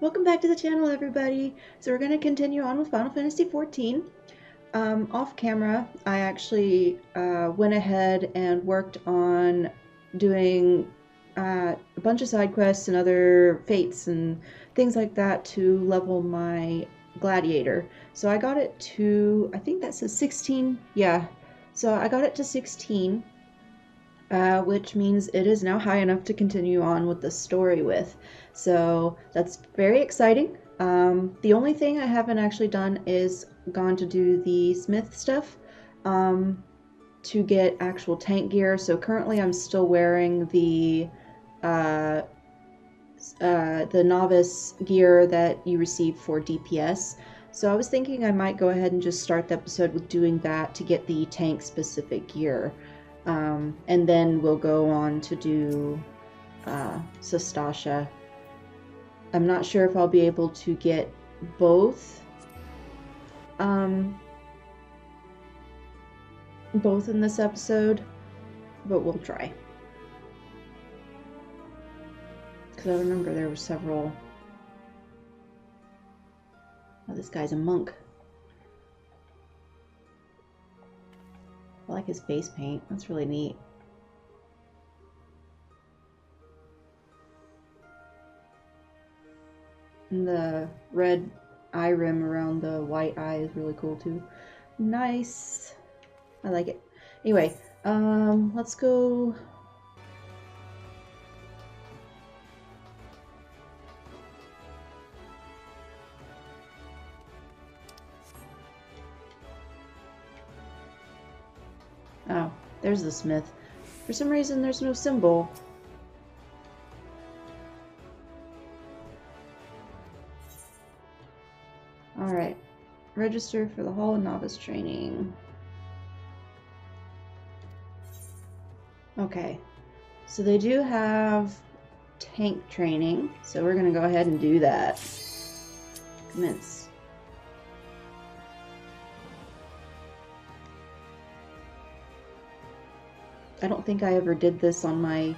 Welcome back to the channel, everybody. So we're going to continue on with Final Fantasy XIV. Off camera, I actually went ahead and worked on doing a bunch of side quests and other fates and things like that to level my Gladiator. So I got it to, I think that says 16, yeah. So I got it to 16, which means it is now high enough to continue on with the story with. So that's very exciting. The only thing I haven't actually done is gone to do the smith stuff to get actual tank gear. So currently I'm still wearing the novice gear that you receive for DPS. So I was thinking I might go ahead and just start the episode with doing that to get the tank specific gear. And then we'll go on to do Sastasha. I'm not sure if I'll be able to get both in this episode, but we'll try. Because I remember there were several. Oh, this guy's a monk. I like his face paint. That's really neat. And the red eye rim around the white eye is really cool too. Nice. I like it. Anyway, let's go. Oh, there's the smith. For some reason, there's no symbol. Alright. Register for the Hall of Novice Training. Okay. So they do have tank training, so we're going to go ahead and do that. Commence. I don't think I ever did this on my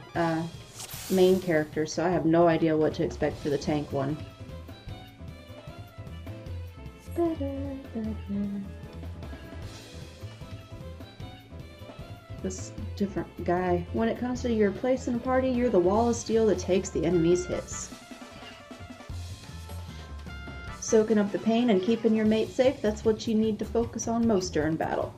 main character, so I have no idea what to expect for the tank one. This different guy. When it comes to your place in a party, you're the wall of steel that takes the enemy's hits. Soaking up the pain and keeping your mate safe, that's what you need to focus on most during battle.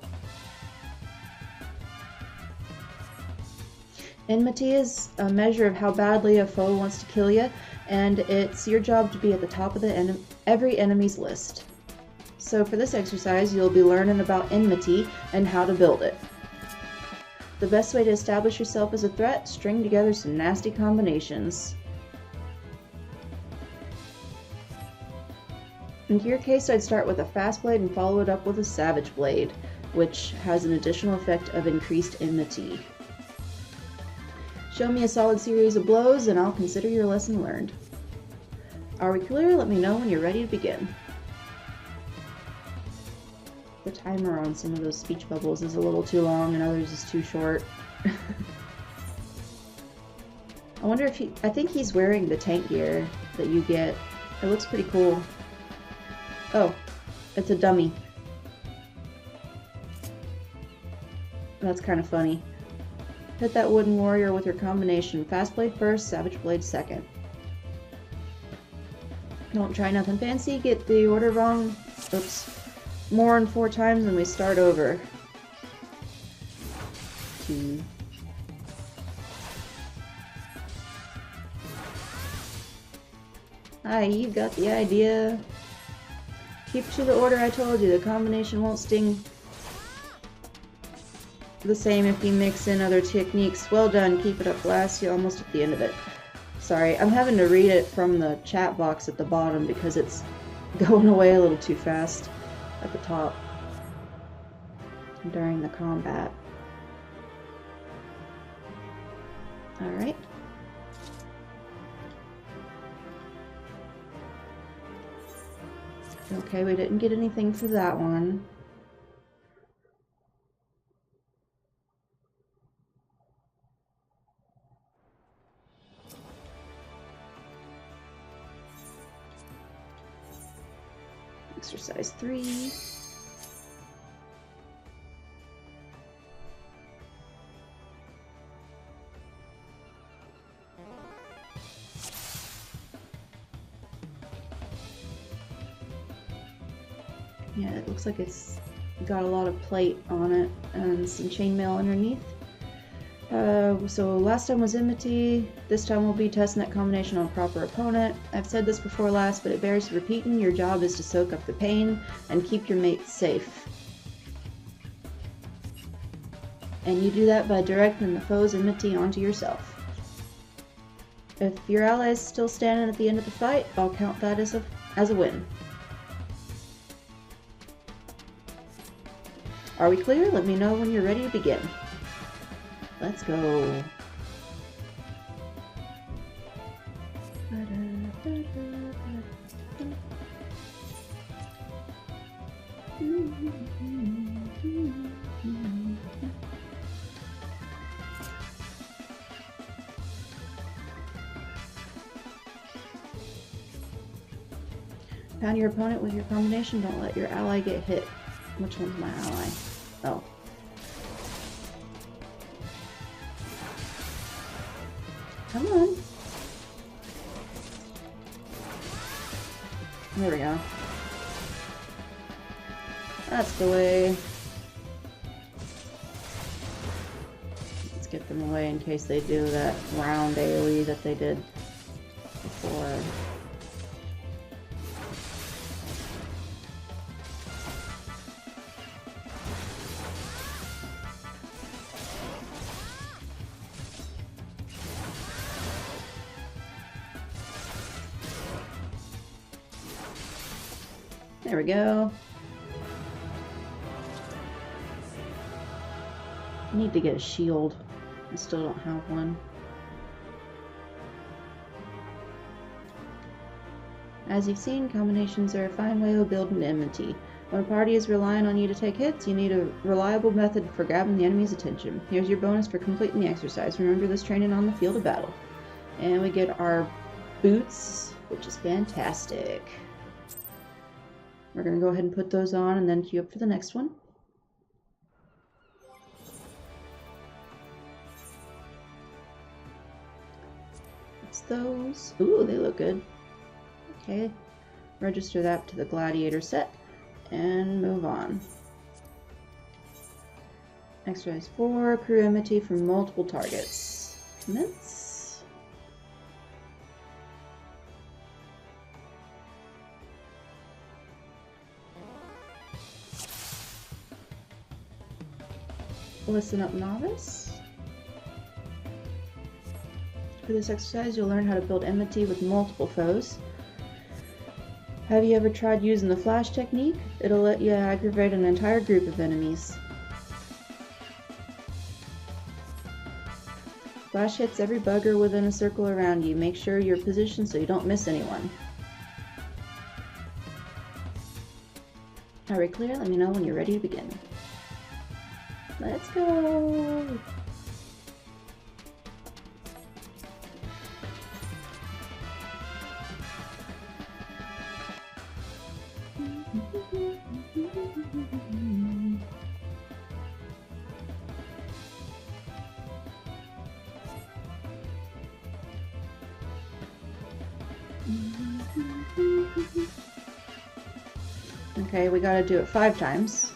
Enmity is a measure of how badly a foe wants to kill you, and it's your job to be at the top of every enemy's list. So for this exercise, you'll be learning about enmity and how to build it. The best way to establish yourself as a threat, string together some nasty combinations. In your case, I'd start with a fast blade and follow it up with a savage blade, which has an additional effect of increased enmity. Show me a solid series of blows and I'll consider your lesson learned. Are we clear? Let me know when you're ready to begin. The timer on some of those speech bubbles is a little too long and others is too short. I wonder if I think he's wearing the tank gear that you get. It looks pretty cool. Oh, it's a dummy. That's kind of funny. Hit that wooden warrior with your combination. Fast blade first, savage blade second. Don't try nothing fancy, get the order wrong. Oops. More than 4 times and we start over. 2. Aye, you got the idea. Keep to the order I told you. The combination won't sting the same if you mix in other techniques. Well done. Keep it up, lass. You're almost at the end of it. Sorry, I'm having to read it from the chat box at the bottom because it's going away a little too fast at the top during the combat. Alright. Okay, we didn't get anything for that one. Exercise 3. Yeah, it looks like it's got a lot of plate on it and some chainmail underneath. So last time was enmity, this time we'll be testing that combination on a proper opponent. I've said this before last, but it bears repeating. Your job is to soak up the pain and keep your mates safe. And you do that by directing the foe's enmity onto yourself. If your ally is still standing at the end of the fight, I'll count that as a win. Are we clear? Let me know when you're ready to begin. Let's go. Pound your opponent with your combination. Don't let your ally get hit. Which one's my ally? Oh. Come on. There we go. That's the way. Let's get them away in case they do that round AoE that they did before. There we go. I need to get a shield. I still don't have one. As you've seen, combinations are a fine way of building enmity. When a party is relying on you to take hits, you need a reliable method for grabbing the enemy's attention. Here's your bonus for completing the exercise. Remember this training on the field of battle. And we get our boots, which is fantastic. We're going to go ahead and put those on and then queue up for the next one. It's those. Ooh, they look good. Okay, register that to the Gladiator set and move on. Exercise 4, accrue enmity from multiple targets. Commence. Listen up, Novice. For this exercise, you'll learn how to build enmity with multiple foes. Have you ever tried using the flash technique? It'll let you aggravate an entire group of enemies. Flash hits every bugger within a circle around you. Make sure you're positioned so you don't miss anyone. Are we clear? Let me know when you're ready to begin. Let's go! Okay, we gotta do it 5 times.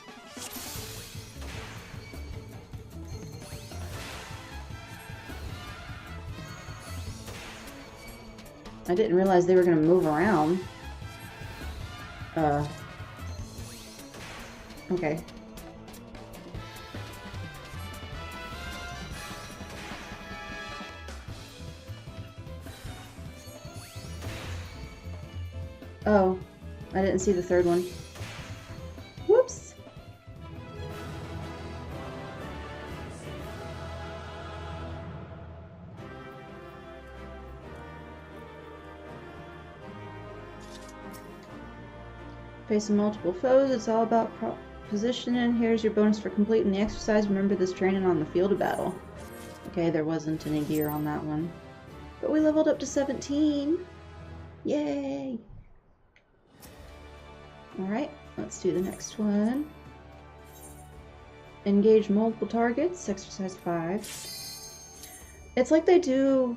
I didn't realize they were gonna move around. Okay. Oh, I didn't see the third one. Whoops. Facing multiple foes, it's all about positioning. Here's your bonus for completing the exercise. Remember this training on the field of battle. Okay, there wasn't any gear on that one. But we leveled up to 17. Yay! Alright, let's do the next one. Engage multiple targets, exercise 5. It's like they do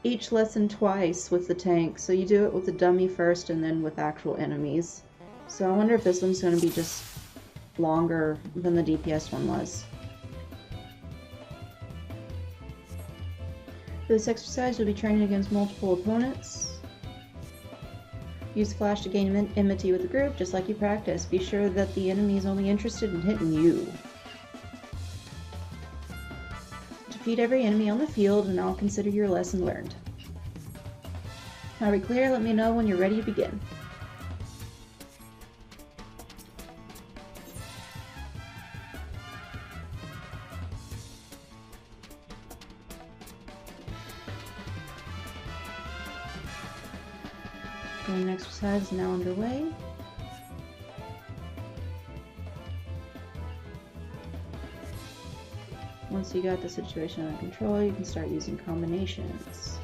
each lesson twice with the tank, so you do it with the dummy first and then with actual enemies. So I wonder if this one's going to be just longer than the DPS one was. For this exercise, you'll be training against multiple opponents. Use flash to gain enmity with the group, just like you practice. Be sure that the enemy is only interested in hitting you. Defeat every enemy on the field, and I'll consider your lesson learned. Are we clear? Let me know when you're ready to begin. Training exercise is now underway. Once you got the situation under control, you can start using combinations.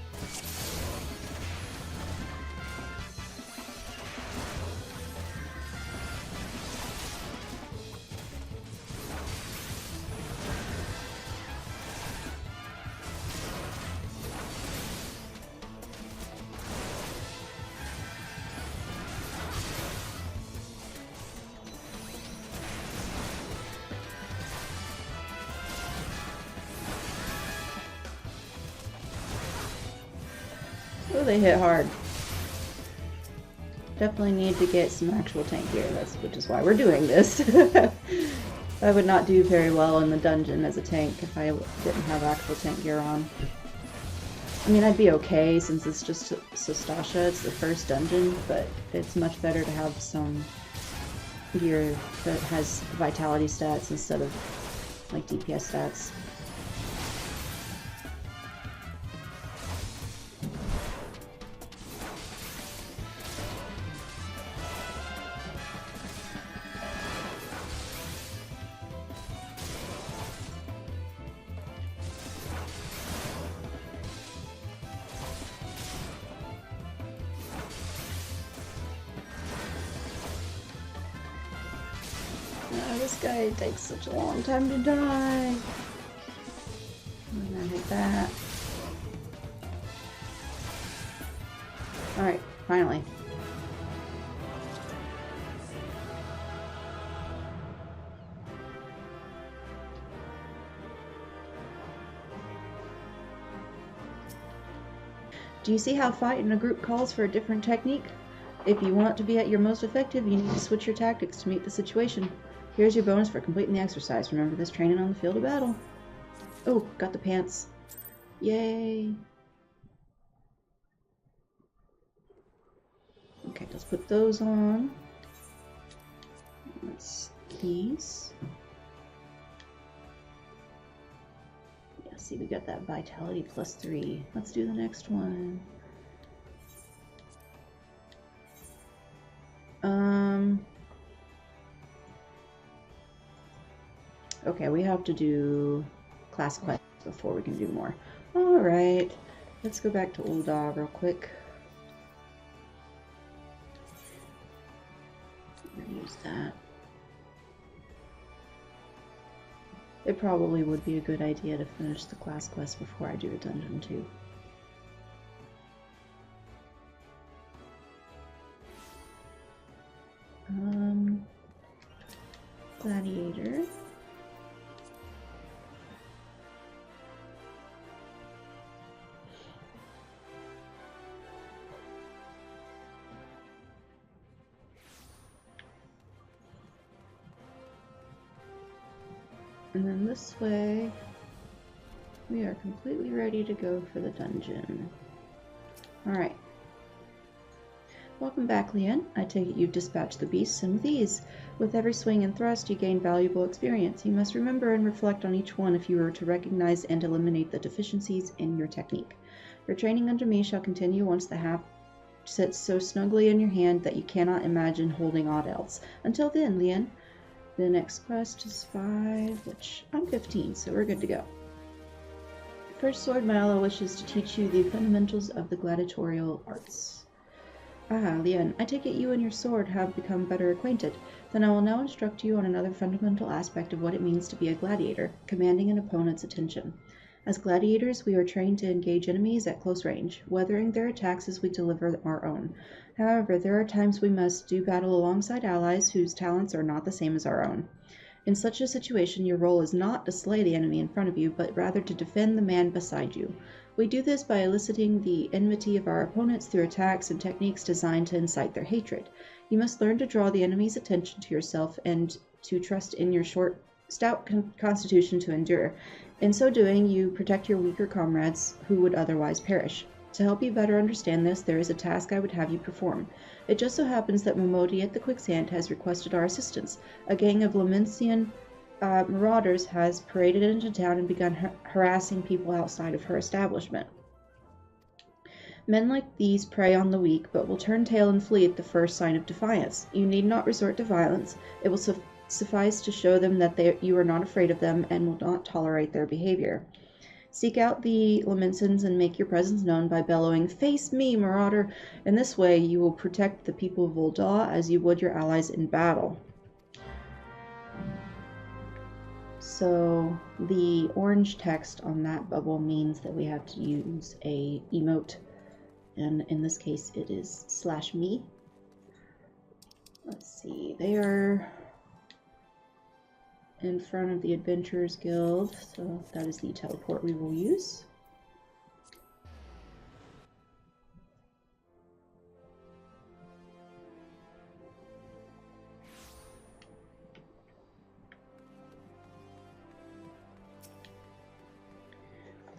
Oh, they hit hard. Definitely need to get some actual tank gear, which is why we're doing this. I would not do very well in the dungeon as a tank if I didn't have actual tank gear on. I mean, I'd be okay since it's just Sastasha, it's the first dungeon, but it's much better to have some gear that has vitality stats instead of like DPS stats. This guy takes such a long time to die. I'm gonna hit that. Alright, finally. Do you see how fight in a group calls for a different technique? If you want to be at your most effective, you need to switch your tactics to meet the situation. Here's your bonus for completing the exercise. Remember this training on the field of battle. Oh, got the pants. Yay. Okay, let's put those on. That's these. Yeah, see, we got that vitality +3. Let's do the next one. Okay, we have to do class quests before we can do more. Alright, let's go back to Old Dog real quick. Use that. It probably would be a good idea to finish the class quest before I do a dungeon too. Gladiator. And then this way, we are completely ready to go for the dungeon. Alright. Welcome back, Leanne. I take it you've dispatched the beasts, and with ease. With every swing and thrust, you gain valuable experience. You must remember and reflect on each one if you are to recognize and eliminate the deficiencies in your technique. Your training under me shall continue once the hap sits so snugly in your hand that you cannot imagine holding aught else. Until then, Leanne. The next quest is 5, which I'm 15, so we're good to go. First Sword Mylla wishes to teach you the fundamentals of the gladiatorial arts. Ah, Lian, I take it you and your sword have become better acquainted. Then I will now instruct you on another fundamental aspect of what it means to be a gladiator, commanding an opponent's attention. As gladiators, we are trained to engage enemies at close range, weathering their attacks as we deliver our own. However, there are times we must do battle alongside allies whose talents are not the same as our own. In such a situation, your role is not to slay the enemy in front of you, but rather to defend the man beside you. We do this by eliciting the enmity of our opponents through attacks and techniques designed to incite their hatred. You must learn to draw the enemy's attention to yourself and to trust in your stout constitution to endure. In so doing, you protect your weaker comrades who would otherwise perish. To help you better understand this, there is a task I would have you perform. It just so happens that Momodi at the Quicksand has requested our assistance. A gang of Lamencian marauders has paraded into town and begun harassing people outside of her establishment. Men like these prey on the weak, but will turn tail and flee at the first sign of defiance. You need not resort to violence. It will suffice to show them that you are not afraid of them and will not tolerate their behavior. Seek out the Lamencins and make your presence known by bellowing, "Face me, marauder!" In this way, you will protect the people of Voldaw as you would your allies in battle. So, the orange text on that bubble means that we have to use a emote, and in this case, it is /me. Let's see, they are in front of the Adventurers Guild, so that is the teleport we will use.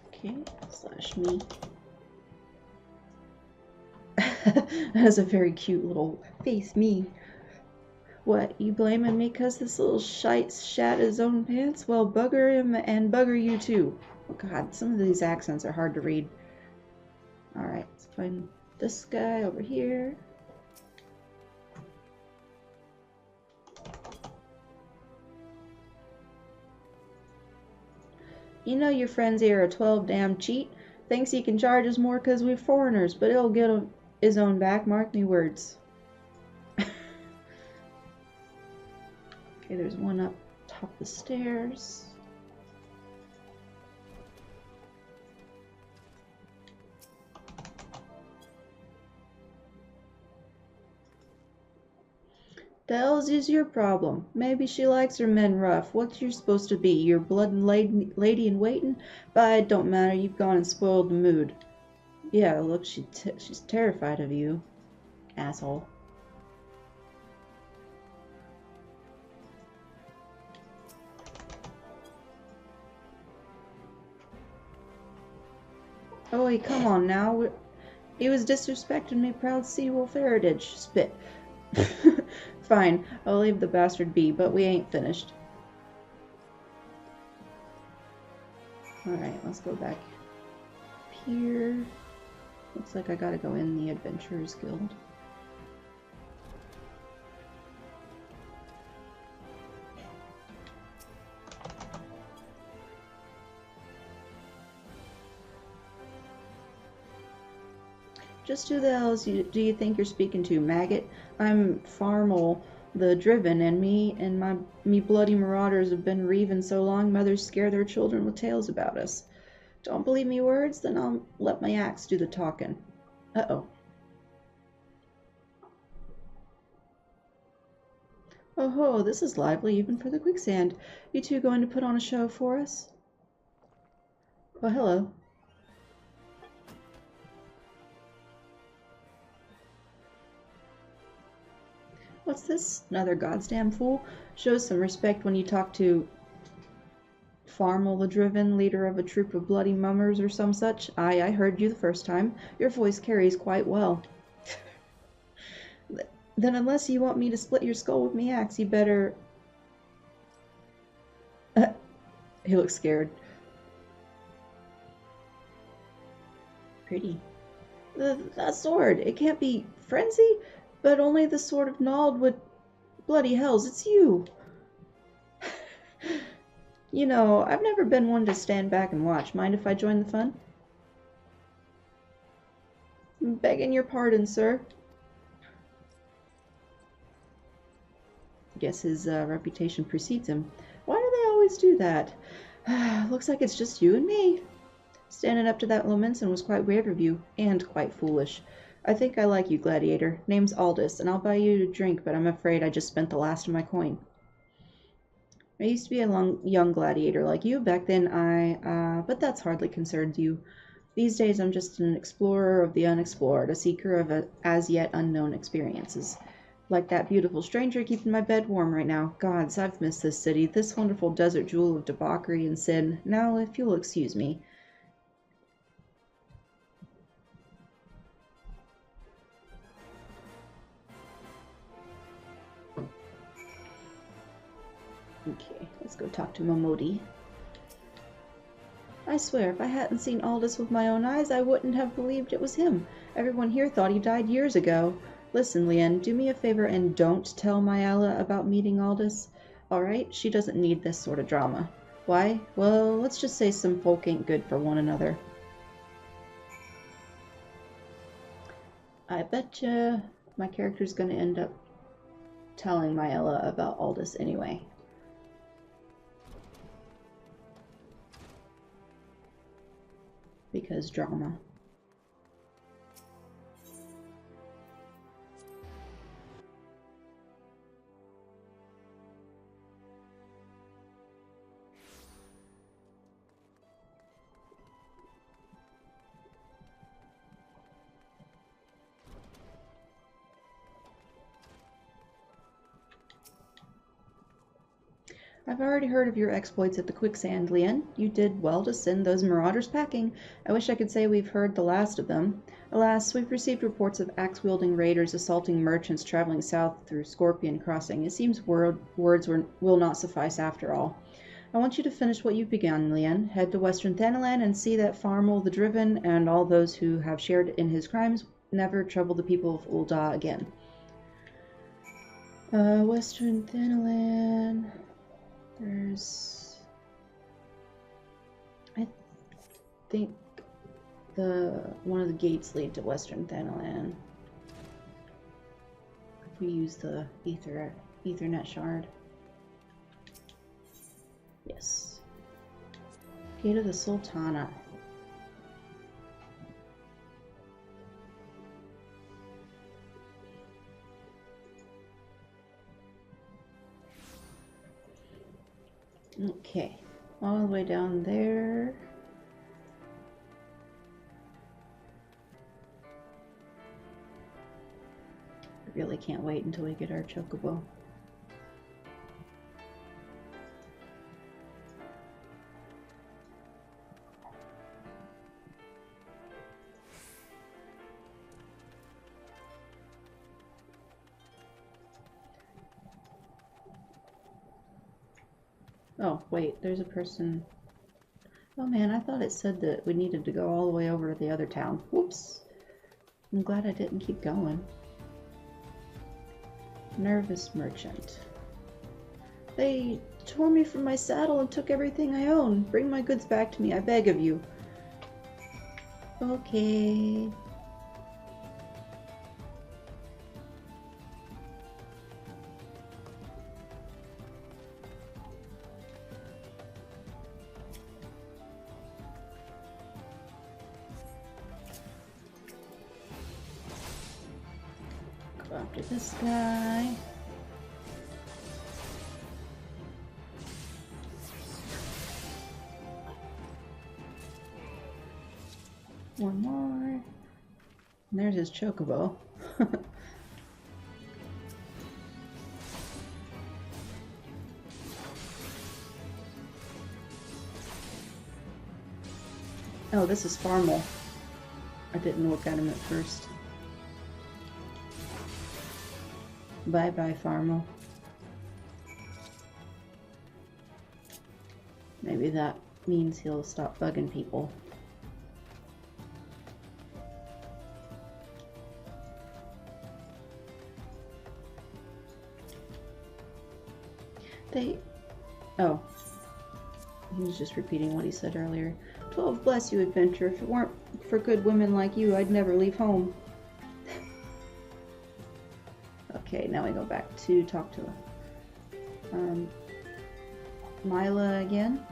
Okay, /me. That is a very cute little face me. What, you blaming me cause this little shite shat his own pants? Well, bugger him and bugger you too. Oh god, some of these accents are hard to read. Alright, let's find this guy over here. You know your friends here are 12 damn cheat. Thinks he can charge us more cause we're foreigners, but he'll get his own back, mark me words. Okay, there's one up top of the stairs. The hell's is your problem? Maybe she likes her men rough. What's you supposed to be? Your blood lady in waiting? But it don't matter, you've gone and spoiled the mood. Yeah, look, she's terrified of you, asshole. Oh, hey, come on now. He was disrespecting me proud Seawolf heritage. Spit. Fine, I'll leave the bastard be, but we ain't finished. Alright, let's go back here. Looks like I gotta go in the Adventurers Guild. Just who the hell do you think you're speaking to, maggot? I'm Farmel the Driven, and me bloody marauders have been reaving so long mothers scare their children with tales about us. Don't believe me words? Then I'll let my axe do the talking. Uh-oh. Oh ho, this is lively even for the Quicksand. You two going to put on a show for us? Well, hello. What's this? Another goddamn fool? Show some respect when you talk to Farmel the Driven, leader of a troop of bloody mummers or some such. Aye, I heard you the first time. Your voice carries quite well. Then unless you want me to split your skull with me axe, you better... He looks scared. Pretty. That sword, it can't be frenzy? But only the sword of Nald would... Bloody hells, it's you! You know, I've never been one to stand back and watch. Mind if I join the fun? Begging your pardon, sir. Guess his reputation precedes him. Why do they always do that? Looks like it's just you and me. Standing up to that Lominson was quite brave of you, and quite foolish. I think I like you, Gladiator. Name's Aldous, and I'll buy you a drink, but I'm afraid I just spent the last of my coin. I used to be a young gladiator like you. Back then but that's hardly concerns you. These days I'm just an explorer of the unexplored, a seeker of as yet unknown experiences. Like that beautiful stranger keeping my bed warm right now. Gods, I've missed this city, this wonderful desert jewel of debauchery and sin. Now, if you'll excuse me. Okay, let's go talk to Momodi. I swear, if I hadn't seen Aldous with my own eyes, I wouldn't have believed it was him. Everyone here thought he died years ago. Listen, Lien, do me a favor and don't tell Mylla about meeting Aldous. Alright? She doesn't need this sort of drama. Why? Well, let's just say some folk ain't good for one another. I betcha my character's gonna end up telling Mylla about Aldous anyway. Because drama. I've already heard of your exploits at the quicksand, Lien. You did well to send those marauders packing. I wish I could say we've heard the last of them. Alas, we've received reports of axe-wielding raiders assaulting merchants traveling south through Scorpion Crossing. It seems words will not suffice after all. I want you to finish what you've begun, Lien. Head to Western Thanalan and see that Farmel the Driven and all those who have shared in his crimes never trouble the people of Ul'dah again. Western Thanalan... There's, I think one of the gates lead to Western Thanalan. If we use the Ethernet shard. Yes. Gate of the Sultana. Okay, all the way down there. I really can't wait until we get our chocobo. Oh, wait, there's a person. Oh man, I thought it said that we needed to go all the way over to the other town. Whoops. I'm glad I didn't keep going. Nervous merchant. They tore me from my saddle and took everything I own. Bring my goods back to me, I beg of you. Okay. After this guy. One more. And there's his chocobo. Oh, this is Farmel. I didn't look at him at first. Bye-bye, Farmel. Maybe that means he'll stop bugging people. Oh. He was just repeating what he said earlier. 12 bless you, adventure. If it weren't for good women like you, I'd never leave home. Okay, now we go back to talk to Mylla again.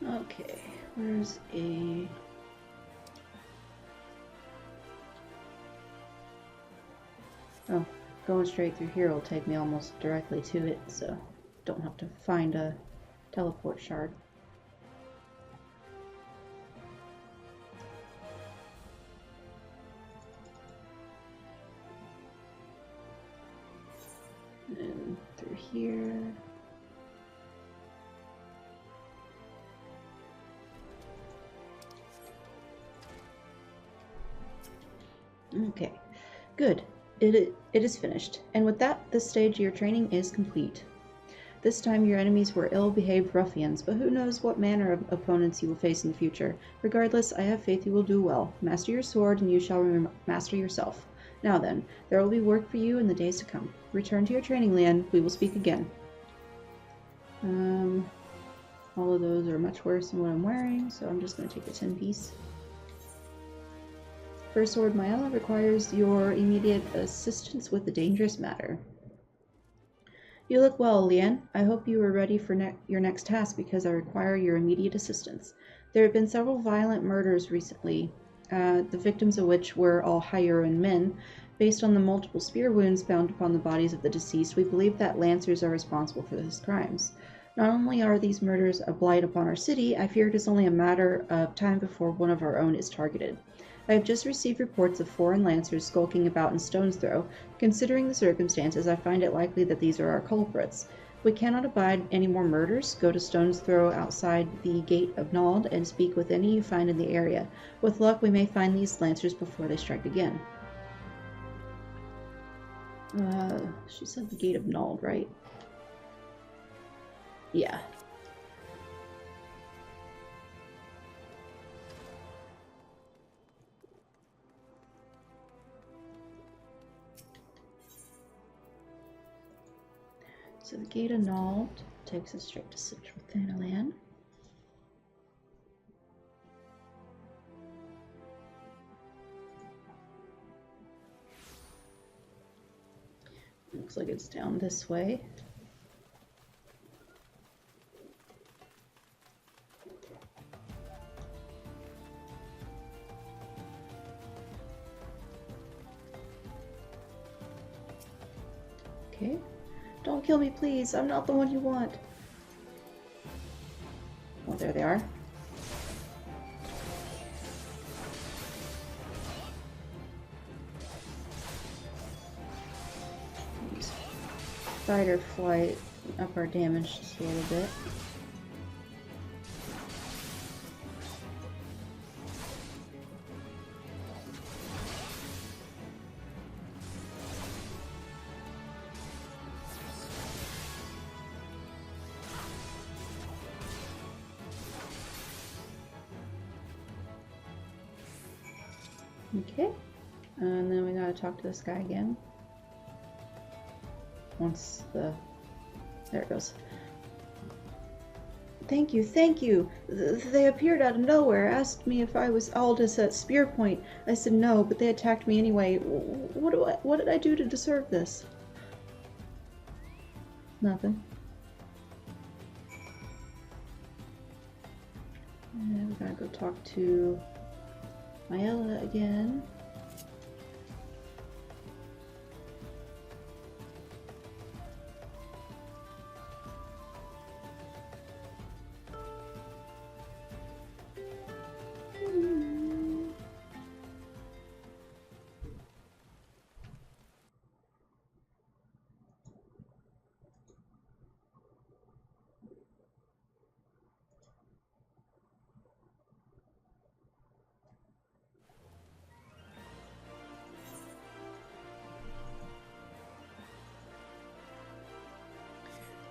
Okay, where's a... Oh, going straight through here will take me almost directly to it, so don't have to find a teleport shard. And through here. Okay, good. It is finished. And with that, this stage of your training is complete. This time your enemies were ill-behaved ruffians, but who knows what manner of opponents you will face in the future. Regardless, I have faith you will do well. Master your sword, and you shall master yourself. Now then, there will be work for you in the days to come. Return to your training land. We will speak again. All of those are much worse than what I'm wearing, so I'm just going to take the 10-piece. First sword, Mylla, requires your immediate assistance with a dangerous matter. You look well, Lian. I hope you are ready for your next task because I require your immediate assistance. There have been several violent murders recently, the victims of which were all Hyaran men. Based on the multiple spear wounds found upon the bodies of the deceased, we believe that Lancers are responsible for these crimes. Not only are these murders a blight upon our city, I fear it is only a matter of time before one of our own is targeted. I have just received reports of foreign Lancers skulking about in Stone's Throw. Considering the circumstances, I find it likely that these are our culprits. We cannot abide any more murders. Go to Stone's Throw outside the Gate of Nald and speak with any you find in the area. With luck, we may find these Lancers before they strike again. She said the Gate of Nald, right? Yeah. So the Gate of Nald takes us straight to Central Thanalan. Looks like it's down this way. Okay. Don't kill me, please. I'm not the one you want. Oh, there they are. Fight or flight, up our damage just a little bit. Okay, and then we gotta talk to this guy again. Once the... there it goes. Thank you, thank you! They appeared out of nowhere, asked me if I was Aldous at Spear Point. I said no, but they attacked me anyway. What did I do to deserve this? Nothing. And we gotta go talk to Mylla again.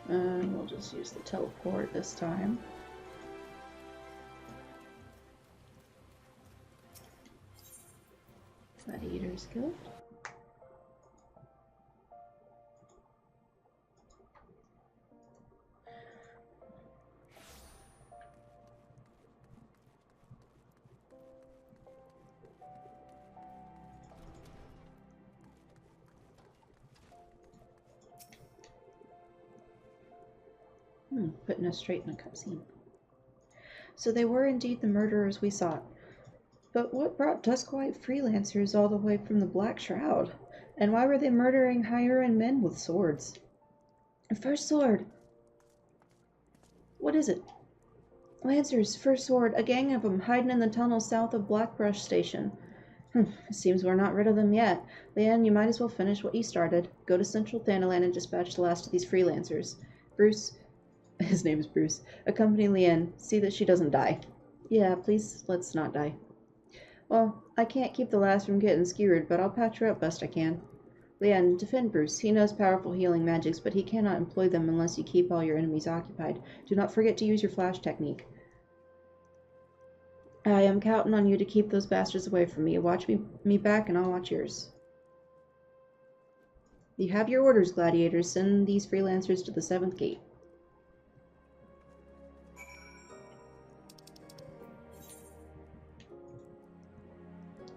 And we'll just use the teleport this time. Gladiators Guild. Putting us straight in a cutscene. So they were indeed the murderers we sought. But what brought Duskwhite freelancers all the way from the Black Shroud? And why were they murdering higher-end men with swords? First sword! What is it? Lancers, first sword, a gang of them hiding in the tunnel south of Blackbrush Station. It seems we're not rid of them yet. Leanne, you might as well finish what you started. Go to Central Thanalan and dispatch the last of these freelancers. Bruce, his name is Bruce, accompany Leanne. See that she doesn't die. Yeah, please, let's not die. Well, I can't keep the last from getting skewered, but I'll patch her up best I can. Leanne, defend Bruce. He knows powerful healing magics, but he cannot employ them unless you keep all your enemies occupied. Do not forget to use your flash technique. I am counting on you to keep those bastards away from me. Watch me back, and I'll watch yours. You have your orders, gladiators. Send these freelancers to the 7th gate.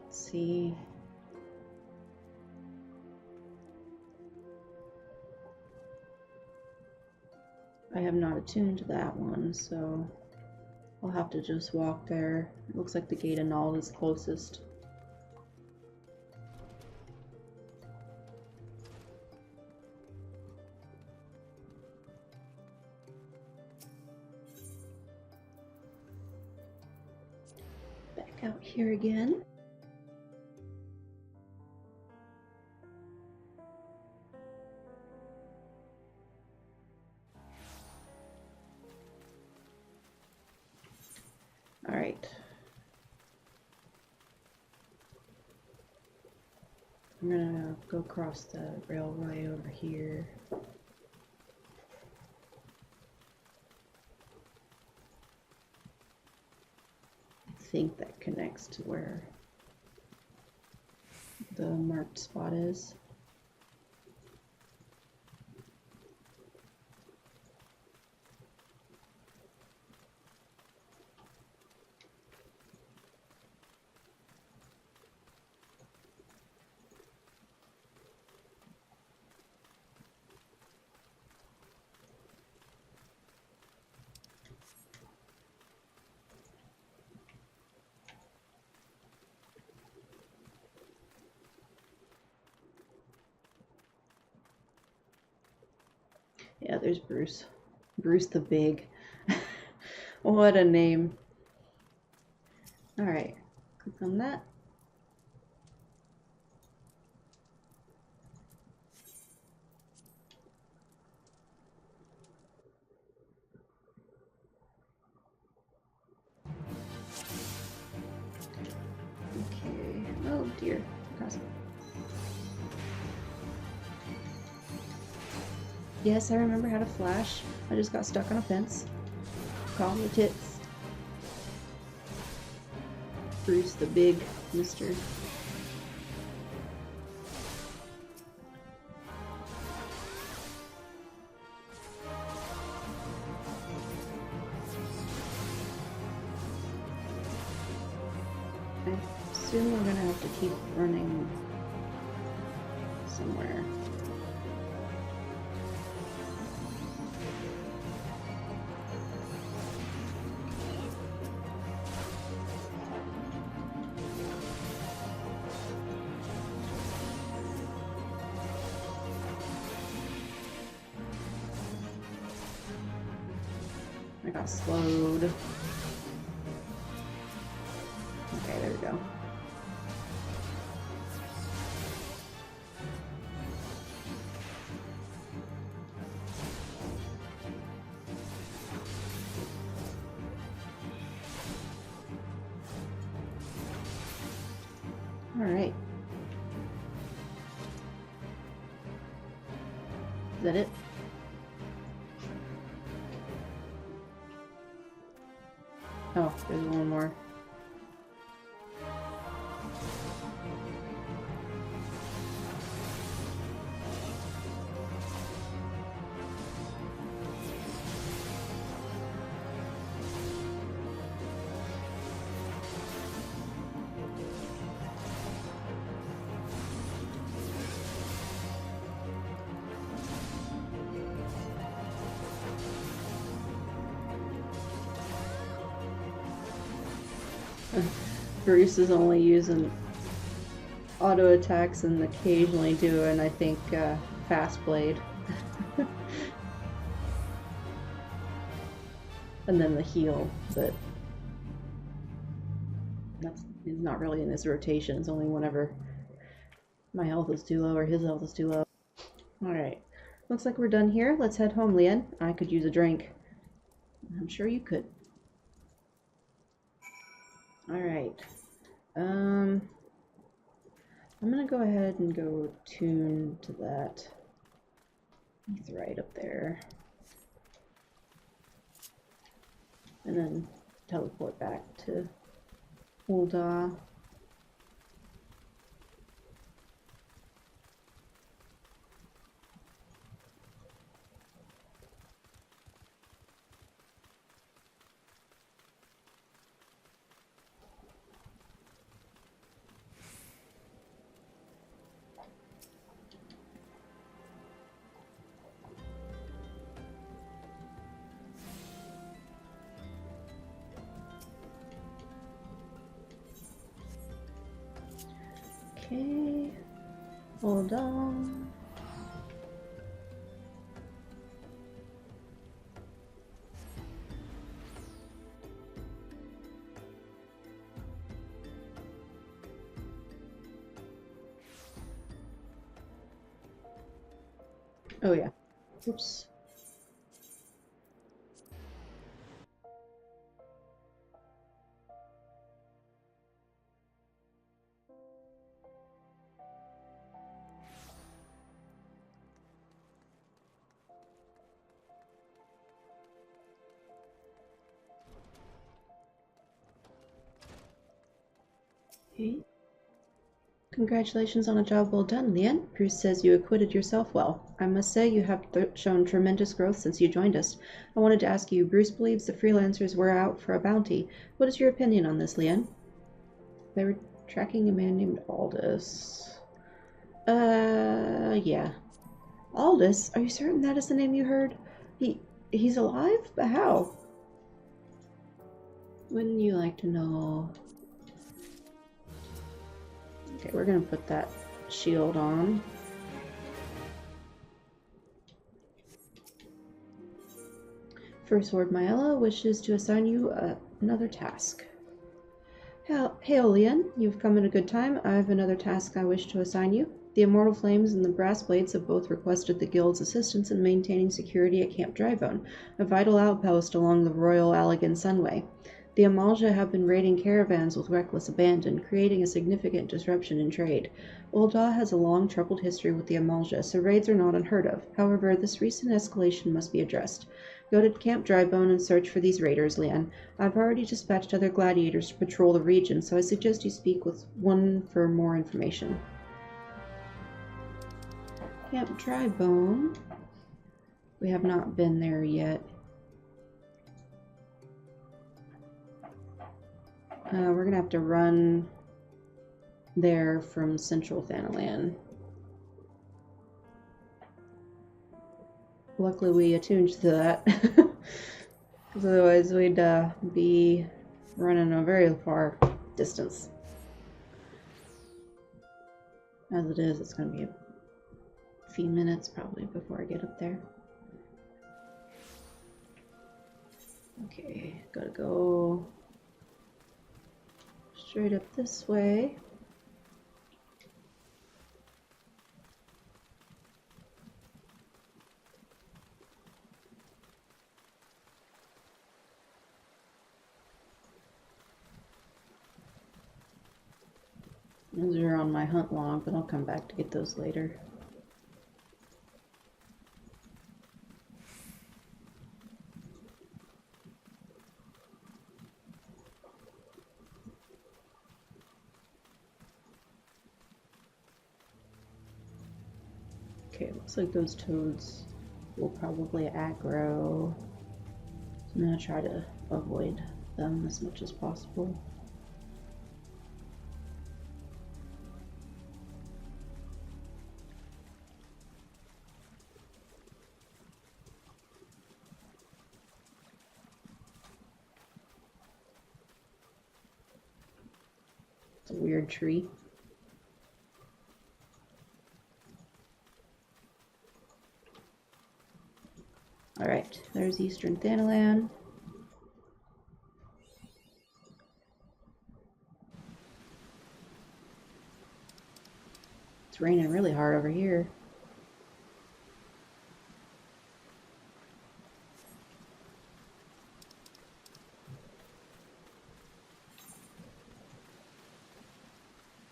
Let's see. I have not attuned to that one, so I'll have to just walk there. It looks like the gate annulled is closest. Back out here again. All right. I'm gonna go across the railway over here. I think that connects to where the marked spot is. Yeah, there's Bruce. Bruce the Big. What a name. Alright, click on that. Okay. Oh dear. Crossing. Yes, I remember how to flash. I just got stuck on a fence. Call me tits. Bruce the Big Mister. I assume we're gonna have to keep running somewhere. I got slowed. Okay, there we go. All right. Is that it? There's one more. Bruce is only using auto attacks and occasionally doing, I think, fast blade. And then the heal, but he's not really in his rotation. It's only whenever my health is too low or his health is too low. Alright, looks like we're done here. Let's head home, Leanne. I could use a drink. I'm sure you could. Alright. I'm gonna go ahead and go tune to that. He's right up there. And then teleport back to Ul'dah. Okay, hold on. Oh yeah. Oops. Okay. Congratulations on a job well done, Leanne. Bruce says you acquitted yourself well. I must say you have shown tremendous growth since you joined us. I wanted to ask you, Bruce believes the freelancers were out for a bounty. What is your opinion on this, Leanne? They were tracking a man named Aldous. Yeah. Aldous? Are you certain that is the name you heard? He's alive? But how? Wouldn't you like to know? Okay, we're gonna put that shield on. First Lord Mylla wishes to assign you another task. Hail, Leanne. You've come at a good time. I have another task I wish to assign you. The Immortal Flames and the Brass Blades have both requested the Guild's assistance in maintaining security at Camp Drybone, a vital outpost along the Royal Allegan Sunway. The Amalja have been raiding caravans with reckless abandon, creating a significant disruption in trade. Ul'dah has a long, troubled history with the Amalja, so raids are not unheard of. However, this recent escalation must be addressed. Go to Camp Drybone and search for these raiders, Leanne. I've already dispatched other gladiators to patrol the region, so I suggest you speak with one for more information. Camp Drybone. We have not been there yet. We're gonna have to run there from Central Thanalan. Luckily we attuned to that, because otherwise we'd be running a very far distance. As it is, it's gonna be a few minutes probably before I get up there. Okay, gotta go straight up this way. Those are on my hunt log, but I'll come back to get those later. Okay, looks like those toads will probably aggro. So I'm gonna try to avoid them as much as possible. It's a weird tree. Alright, there's Eastern Thanalan. It's raining really hard over here.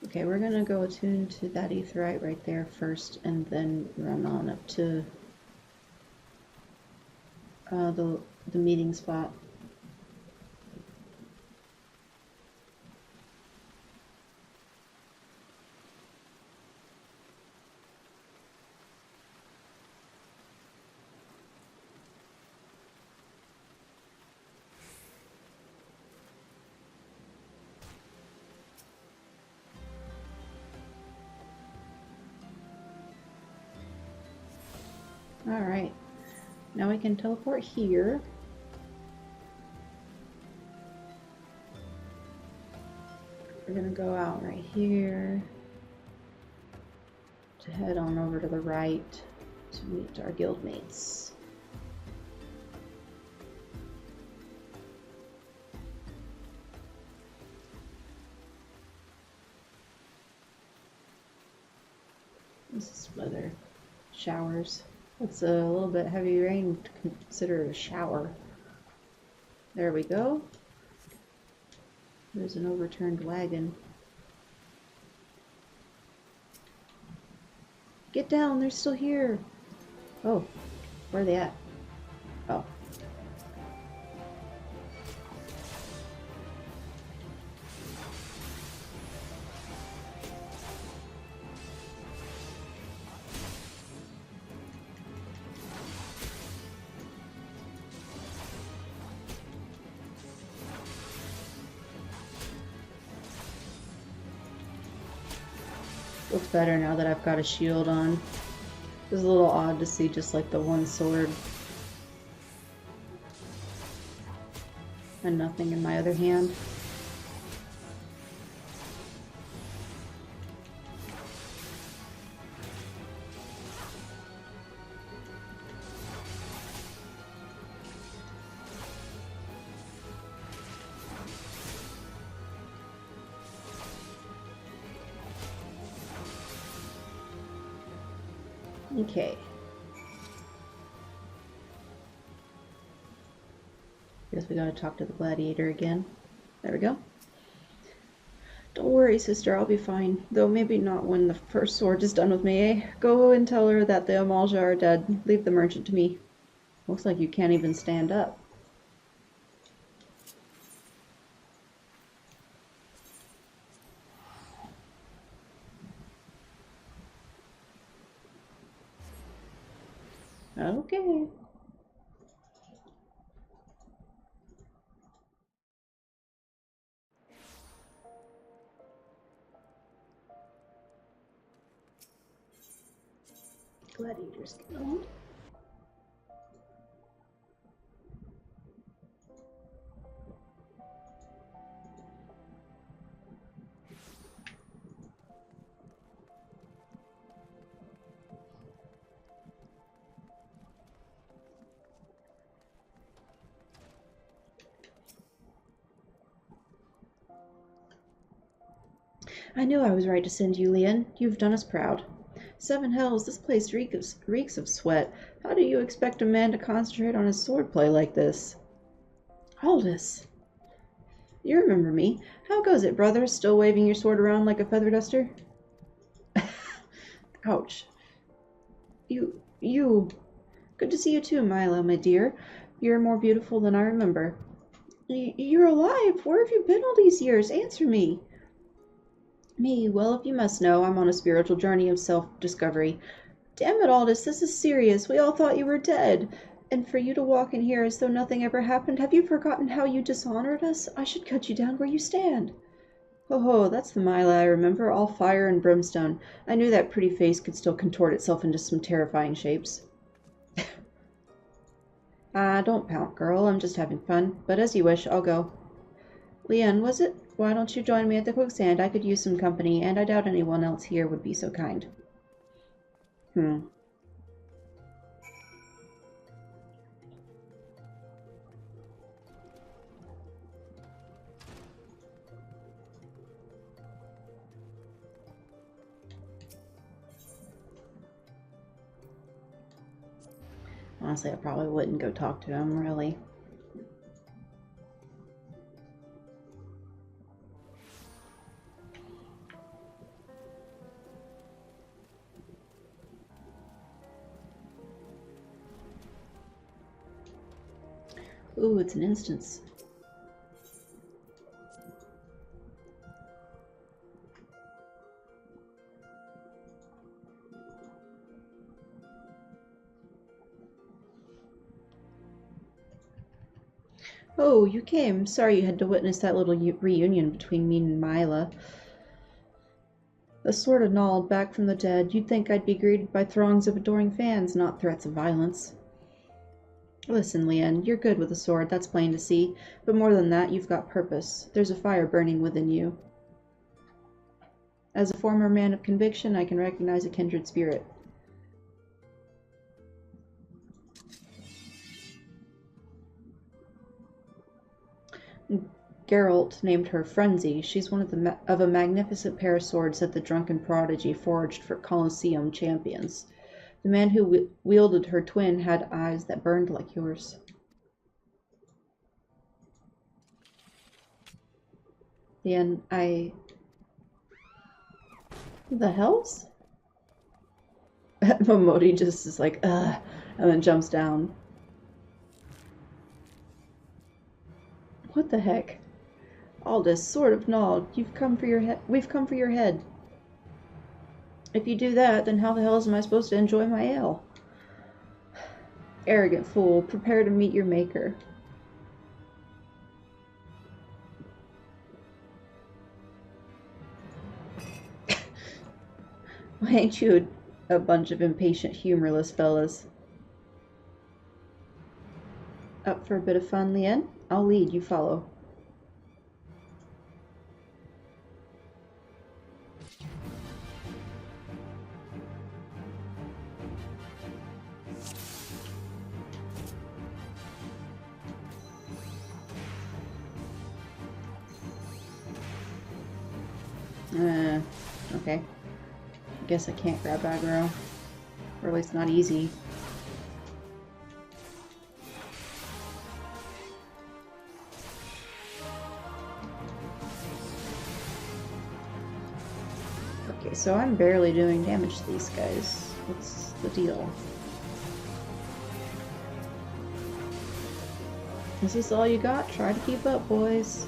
Okay, we're gonna go attune to that aetheryte right there first, and then run on up to the meeting spot. Alright, now we can teleport here. We're gonna go out right here to head on over to the right to meet our guildmates. This is weather. Showers. It's a little bit heavy rain to consider a shower. There we go. There's an overturned wagon. Get down, they're still here. Oh, where are they at? Oh. Looks better now that I've got a shield on. It was a little odd to see just like the one sword and nothing in my other hand. Okay. Guess we gotta talk to the gladiator again. There we go. Don't worry, sister, I'll be fine. Though maybe not when the first sword is done with me, eh? Go and tell her that the Amalja are dead. Leave the merchant to me. Looks like you can't even stand up. Okay. Gladiators Guild. I knew I was right to send you, Leon. You've done us proud. Seven hells, this place reeks of sweat. How do you expect a man to concentrate on his swordplay like this? Aldous. You remember me. How goes it, brother? Still waving your sword around like a feather duster? Ouch. You. Good to see you too, Mylla, my dear. You're more beautiful than I remember. You're alive. Where have you been all these years? Answer me. Me, well, if you must know, I'm on a spiritual journey of self-discovery. Damn it, Aldous, this is serious. We all thought you were dead. And for you to walk in here as though nothing ever happened, have you forgotten how you dishonored us? I should cut you down where you stand. Ho, that's the Mylla I remember, all fire and brimstone. I knew that pretty face could still contort itself into some terrifying shapes. Don't pout, girl. I'm just having fun. But as you wish, I'll go. Leanne, was it? Why don't you join me at the quicksand? I could use some company, and I doubt anyone else here would be so kind. Honestly, I probably wouldn't go talk to him, really. Ooh, it's an instance. Oh, you came. Sorry you had to witness that little reunion between me and Mylla. The sword annulled, back from the dead. You'd think I'd be greeted by throngs of adoring fans, not threats of violence. Listen, Leanne, you're good with a sword, that's plain to see. But more than that, you've got purpose. There's a fire burning within you. As a former man of conviction, I can recognize a kindred spirit. Geralt named her Frenzy. She's one of a magnificent pair of swords that the drunken prodigy forged for Colosseum champions. The man who wielded her twin had eyes that burned like yours. Then The hells? Momodi just is like, ugh, and then jumps down. What the heck? Aldous, sword of Nod, we've come for your head. If you do that, then how the hell am I supposed to enjoy my ale? Arrogant fool, prepare to meet your maker. Why ain't you a bunch of impatient, humorless fellas? Up for a bit of fun, Leanne? I'll lead, you follow. Okay. I guess I can't grab aggro. Or at least not easy. Okay, so I'm barely doing damage to these guys. What's the deal? Is this all you got? Try to keep up, boys.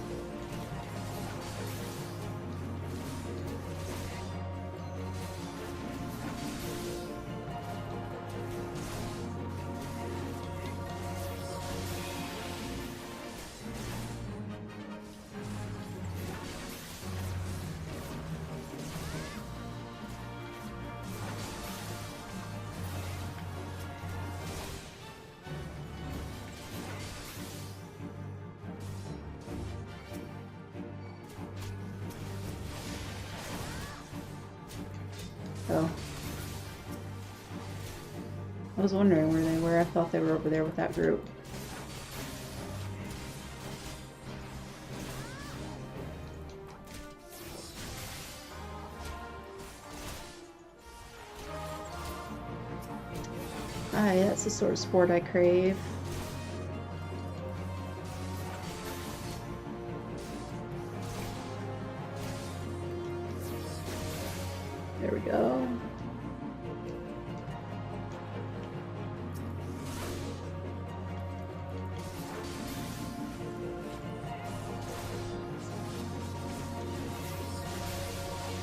Oh. I was wondering where they were. I thought they were over there with that group. Aye, that's the sort of sport I crave. There we go.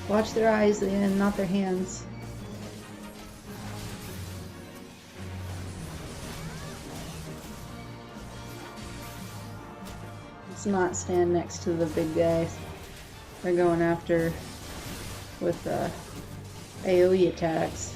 Watch their eyes and not their hands. Let's not stand next to the big guys. They're going after with AoE attacks.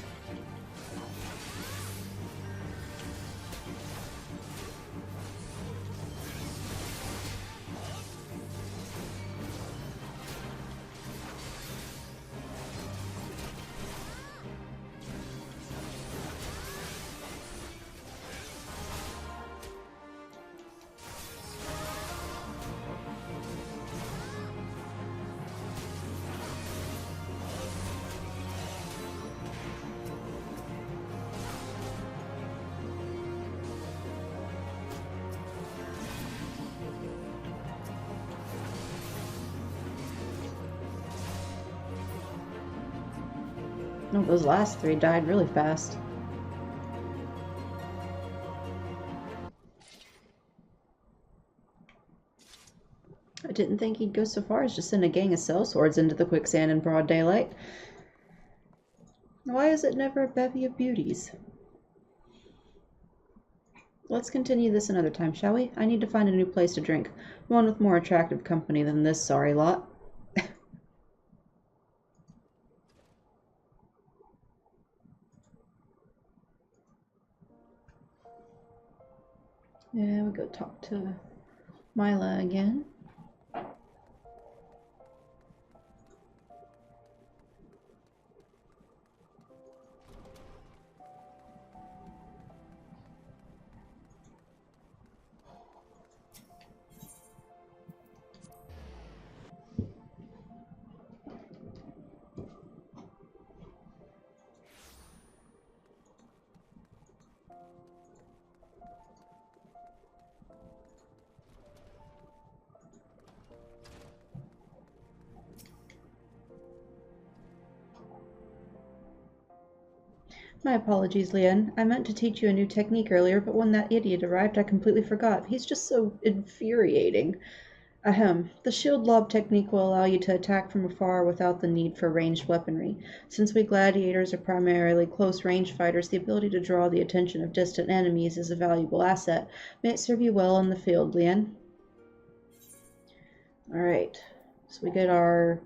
No, those last three died really fast. I didn't think he'd go so far as to send a gang of sellswords into the quicksand in broad daylight. Why is it never a bevy of beauties? Let's continue this another time, shall we? I need to find a new place to drink. One with more attractive company than this sorry lot. Yeah, we'll go talk to Mylla again. My apologies, Leanne. I meant to teach you a new technique earlier, but when that idiot arrived, I completely forgot. He's just so infuriating. Ahem. The shield lob technique will allow you to attack from afar without the need for ranged weaponry. Since we gladiators are primarily close-range fighters, the ability to draw the attention of distant enemies is a valuable asset. May it serve you well in the field, Leanne. Alright. So we get our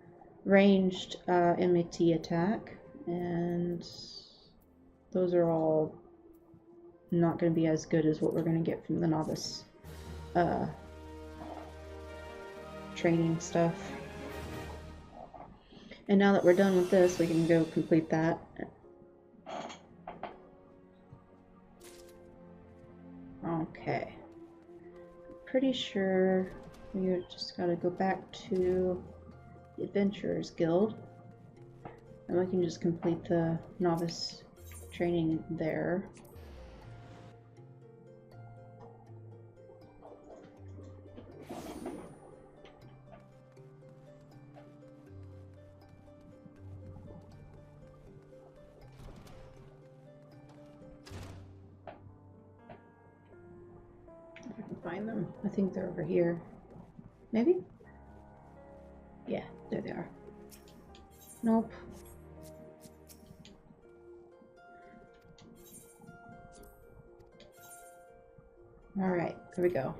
ranged MAT attack, and those are all not going to be as good as what we're going to get from the novice training stuff. And now that we're done with this, we can go complete that. Okay. Pretty sure we just got to go back to the Adventurers Guild, and we can just complete the novice training there. I can find them. I think they're over here. Maybe? Yeah, there they are. Nope. Alright, here we go.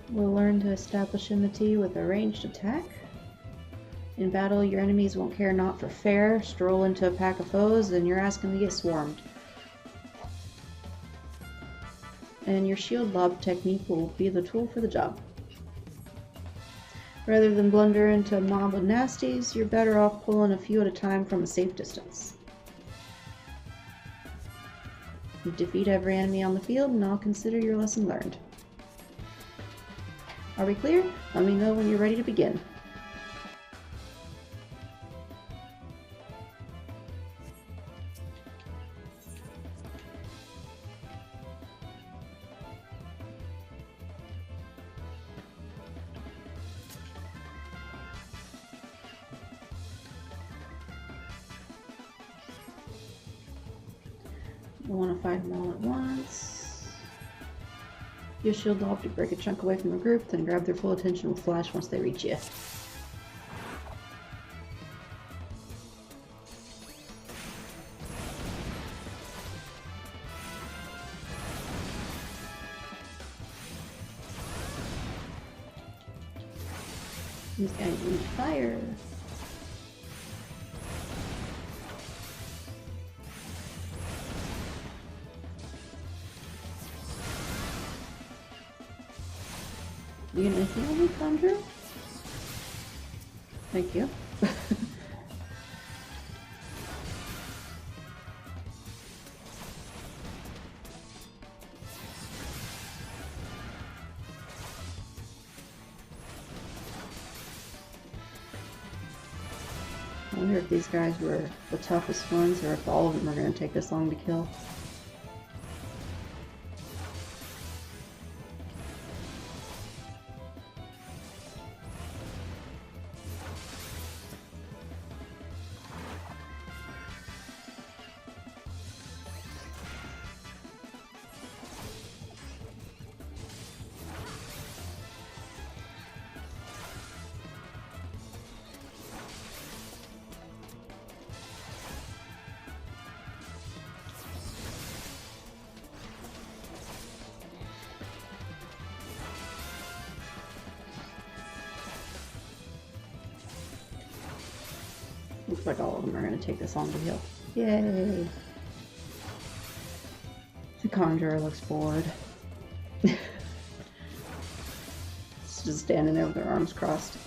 We'll learn to establish enmity with a ranged attack. In battle, your enemies won't care not for fair. Stroll into a pack of foes, and you're asking to get swarmed. And your shield lob technique will be the tool for the job. Rather than blunder into a mob of nasties, you're better off pulling a few at a time from a safe distance. You defeat every enemy on the field, and I'll consider your lesson learned. Are we clear? Let me know when you're ready to begin. I want to fight them all at once. Use shield lob to break a chunk away from the group, then grab their full attention with flash once they reach you. These guys need fire. You gonna heal me, Conjure? Thank you. I wonder if these guys were the toughest ones, or if all of them are going to take this long to kill. Looks like all of them are going to take this long to heal. Yay! The Conjurer looks bored. It's just standing there with their arms crossed.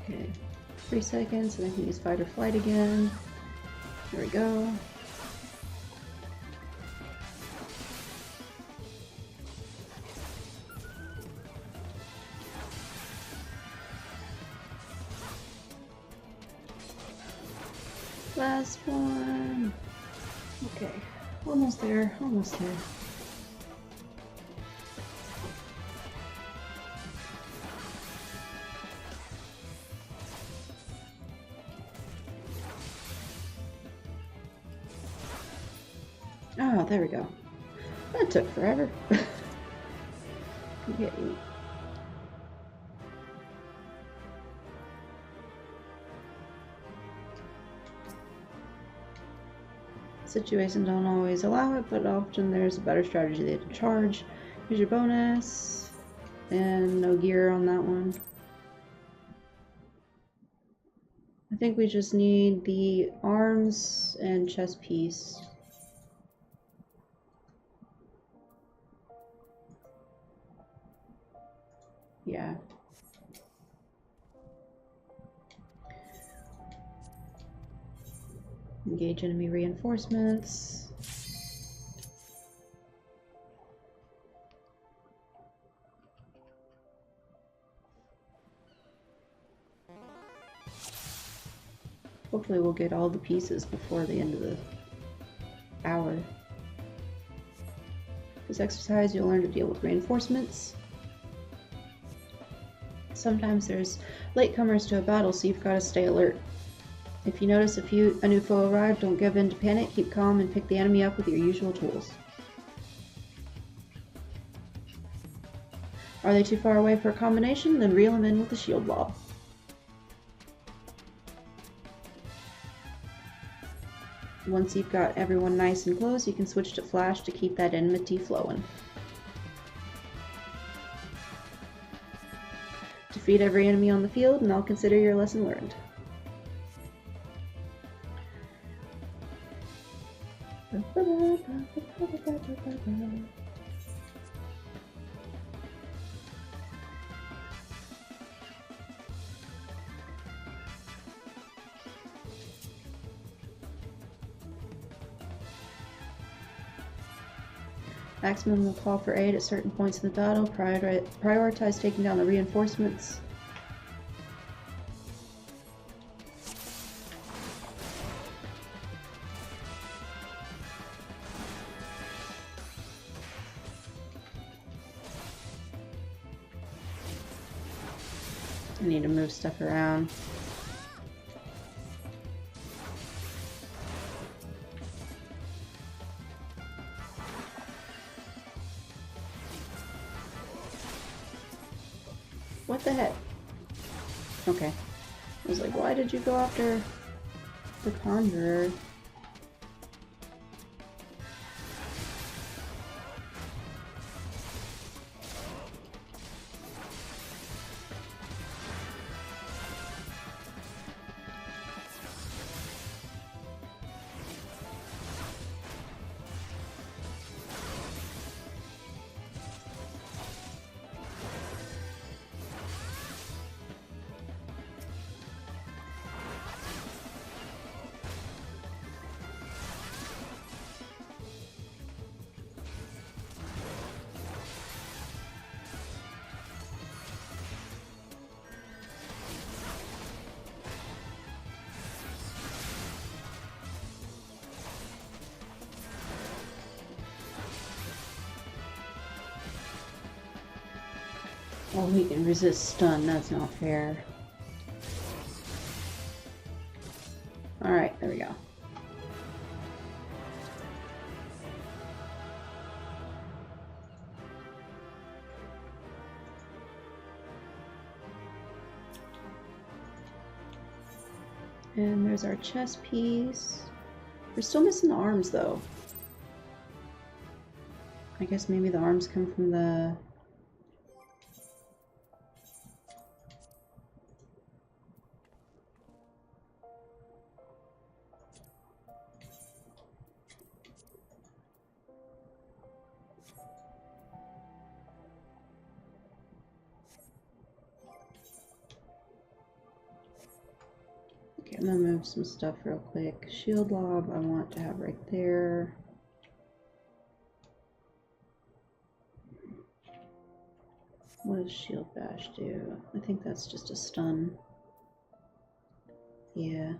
Okay, 3 seconds, and I can use fight or flight again. There we go. Last one. Okay, almost there, almost there. Oh, there we go. That took forever. Okay. Situations don't always allow it, but often there's a better strategy than to charge. Here's your bonus. And no gear on that one. I think we just need the arms and chest piece. Yeah. Engage enemy reinforcements. Hopefully we'll get all the pieces before the end of the hour. This exercise you'll learn to deal with reinforcements. Sometimes there's latecomers to a battle, so you've got to stay alert. If you notice a new foe arrived, don't give in to panic, keep calm, and pick the enemy up with your usual tools. Are they too far away for a combination? Then reel them in with the shield lob. Once you've got everyone nice and close, you can switch to flash to keep that enmity flowing. Defeat every enemy on the field, and I'll consider your lesson learned. Axemen will call for aid at certain points in the battle. Prioritize taking down the reinforcements. I need to move stuff around. What the heck? Okay. I was like, why did you go after the Conjurer? Oh, he can resist stun. That's not fair. Alright, there we go. And there's our chest piece. We're still missing the arms, though. I guess maybe the arms come from the... Okay, I'm gonna move some stuff real quick. Shield lob I want to have right there. What does shield bash do? I think that's just a stun. Yeah.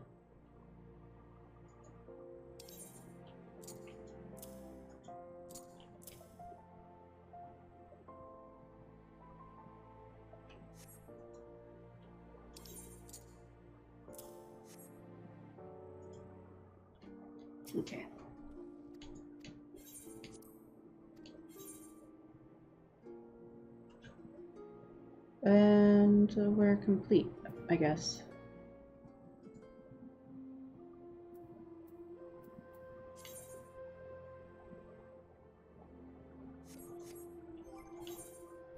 Okay. And we're complete, I guess.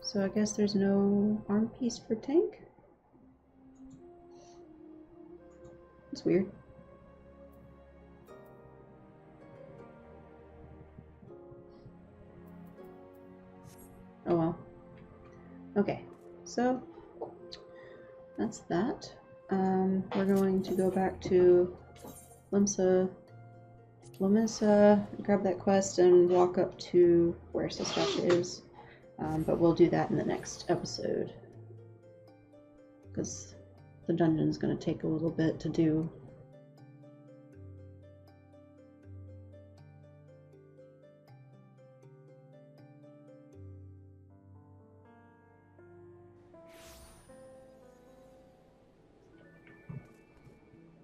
So I guess there's no arm piece for tank? That's weird. Oh well. Okay, so that's that. We're going to go back to Limsa, grab that quest, and walk up to where Sastasha is. But we'll do that in the next episode, because the dungeon's going to take a little bit to do.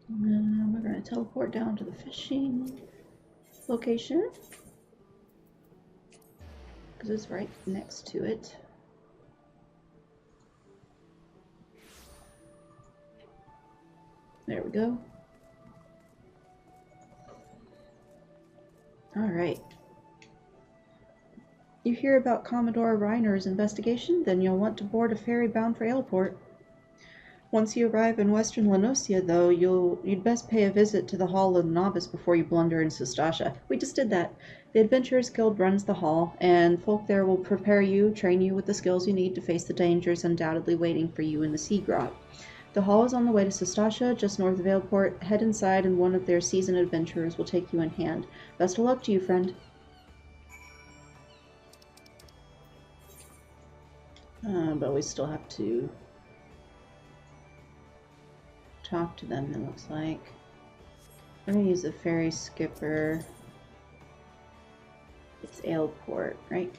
And we're going to teleport down to the fishing location, because it's right next to it. There we go. Alright. You hear about Commodore Reiner's investigation? Then you'll want to board a ferry bound for Aleport. Once you arrive in western Lenosia, though, you'd best pay a visit to the Hall of the Novice before you blunder into Sastasha. We just did that. The Adventurers Guild runs the hall, and folk there will prepare you, train you with the skills you need to face the dangers undoubtedly waiting for you in the Sea Grot. The hall is on the way to Sastasha, just north of Aleport. Head inside, and one of their seasoned adventurers will take you in hand. Best of luck to you, friend. But we still have to talk to them, it looks like. I'm going to use the ferry skipper. It's Aleport, right?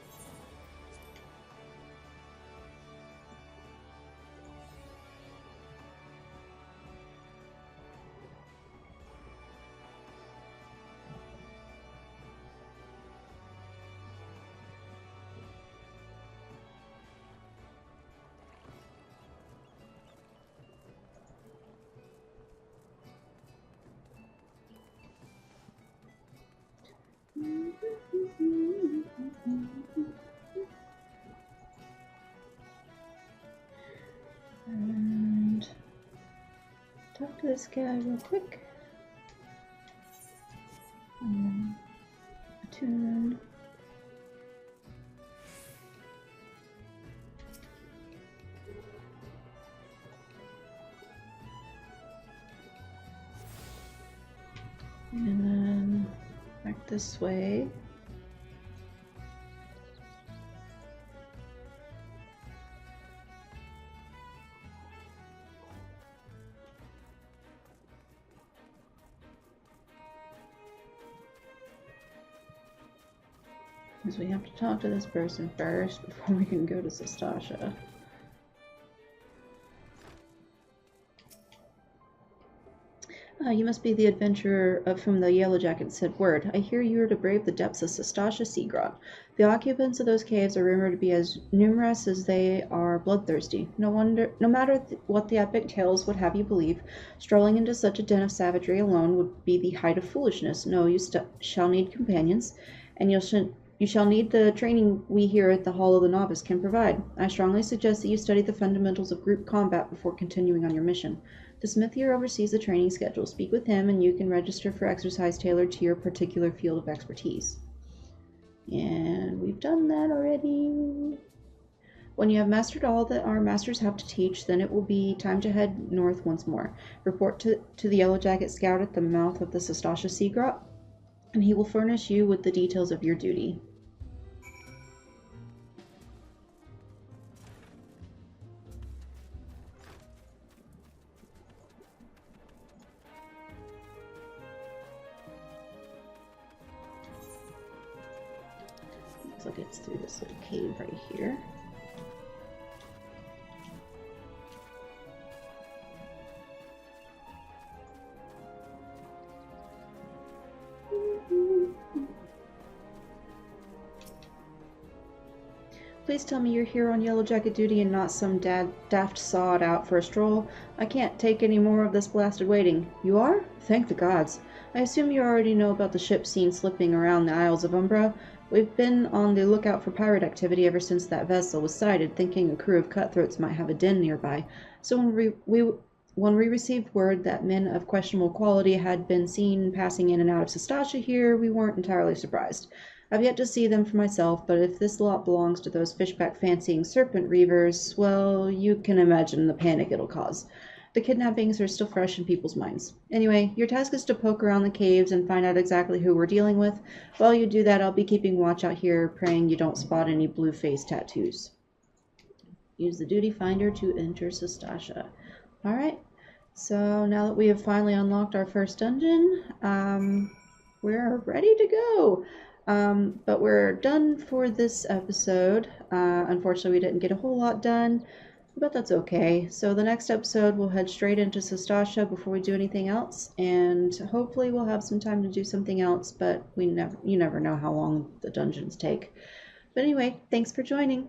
And talk to this guy real quick. Attune. And then back this way. Because we have to talk to this person first before we can go to Sastasha. You must be the adventurer of whom the Yellow Jackets said word. I hear you are to brave the depths of Sastasha Sea Grot. The occupants of those caves are rumored to be as numerous as they are bloodthirsty. No matter what the epic tales would have you believe, strolling into such a den of savagery alone would be the height of foolishness. No, you shall need companions, and you shall need the training we here at the Hall of the Novice can provide. I strongly suggest that you study the fundamentals of group combat before continuing on your mission. The smith here oversees the training schedule. Speak with him and you can register for exercise tailored to your particular field of expertise. And we've done that already. When you have mastered all that our masters have to teach, then it will be time to head north once more. Report to the Yellow Jacket Scout at the mouth of the Sastasha Sea Grot, and he will furnish you with the details of your duty. Looks like it's through this little cave right here. Please tell me you're here on Yellow Jacket duty and not some daft sod out for a stroll. I can't take any more of this blasted waiting. You are? Thank the gods. I assume you already know about the ship seen slipping around the Isles of Umbra. We've been on the lookout for pirate activity ever since that vessel was sighted, thinking a crew of cutthroats might have a den nearby. So when we received word that men of questionable quality had been seen passing in and out of Sastasha here, we weren't entirely surprised. I've yet to see them for myself, but if this lot belongs to those fishback fancying serpent reavers, well, you can imagine the panic it'll cause. The kidnappings are still fresh in people's minds. Anyway, your task is to poke around the caves and find out exactly who we're dealing with. While you do that, I'll be keeping watch out here, praying you don't spot any blue face tattoos. Use the duty finder to enter Sastasha. Alright, so now that we have finally unlocked our first dungeon, we're ready to go. But we're done for this episode. Unfortunately, we didn't get a whole lot done, but that's okay. So the next episode, we'll head straight into Sastasha before we do anything else, and hopefully we'll have some time to do something else, but you never know how long the dungeons take. But anyway, thanks for joining.